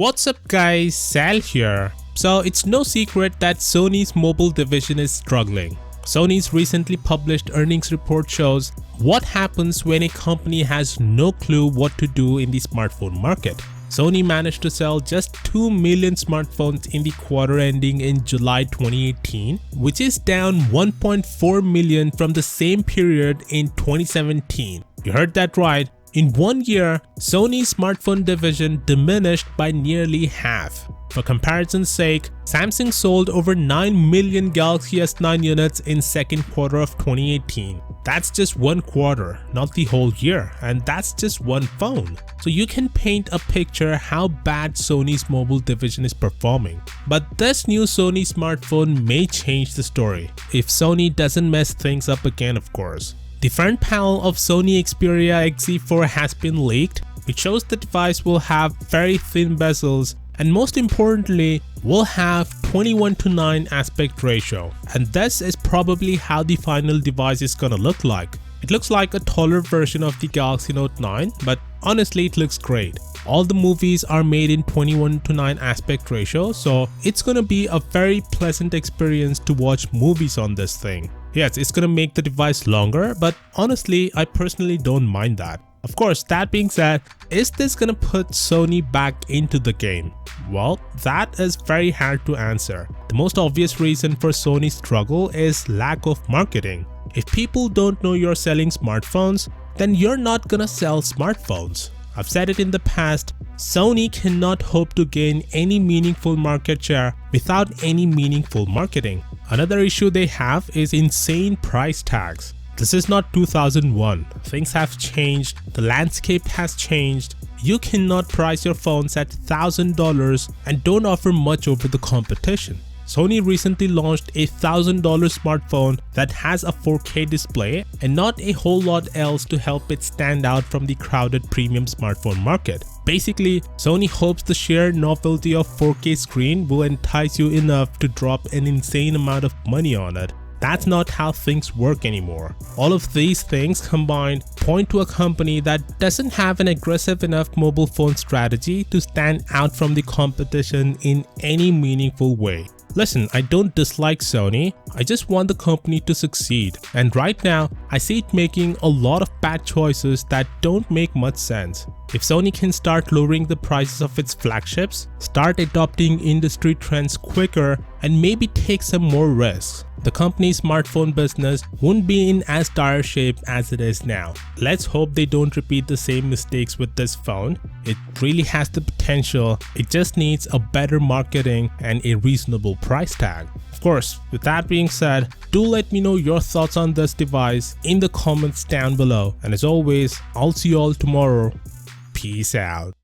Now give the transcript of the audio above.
What's up guys, Sal here. So it's no secret that Sony's mobile division is struggling. Sony's recently published earnings report shows what happens when a company has no clue what to do in the smartphone market. Sony managed to sell just 2 million smartphones in the quarter ending in July 2018, which is down 1.4 million from the same period in 2017. You heard that right. In 1 year, Sony's smartphone division diminished by nearly half. For comparison's sake, Samsung sold over 9 million Galaxy S9 units in second quarter of 2018. That's just one quarter, not the whole year, and that's just one phone. So you can paint a picture how bad Sony's mobile division is performing. But this new Sony smartphone may change the story, if Sony doesn't mess things up again, of course. The front panel of Sony Xperia XZ4 has been leaked. It shows the device will have very thin bezels and most importantly will have 21:9 aspect ratio, and this is probably how the final device is gonna look like. It looks like a taller version of the Galaxy Note 9, but honestly it looks great. All the movies are made in 21:9 aspect ratio, so it's gonna be a very pleasant experience to watch movies on this thing. Yes, it's gonna make the device longer, but honestly I personally don't mind that. Of course, that being said, is this gonna put Sony back into the game? Well, that is very hard to answer. The most obvious reason for Sony's struggle is lack of marketing. If people don't know you're selling smartphones, then you're not gonna sell smartphones. I've said it in the past, Sony cannot hope to gain any meaningful market share without any meaningful marketing. Another issue they have is insane price tags. This is not 2001. Things have changed, the landscape has changed. You cannot price your phones at $1,000 and don't offer much over the competition. Sony recently launched a $1,000 smartphone that has a 4K display and not a whole lot else to help it stand out from the crowded premium smartphone market. Basically, Sony hopes the sheer novelty of 4K screen will entice you enough to drop an insane amount of money on it. That's not how things work anymore. All of these things combined point to a company that doesn't have an aggressive enough mobile phone strategy to stand out from the competition in any meaningful way. Listen, I don't dislike Sony, I just want the company to succeed, and right now I see it making a lot of bad choices that don't make much sense. If Sony can start lowering the prices of its flagships, start adopting industry trends quicker, and maybe take some more risks, the company's smartphone business won't be in as dire shape as it is now. Let's hope they don't repeat the same mistakes with this phone. It really has the potential, it just needs a better marketing and a reasonable price tag. Of course, with that being said, do let me know your thoughts on this device in the comments down below, and as always, I'll see you all tomorrow. Peace out.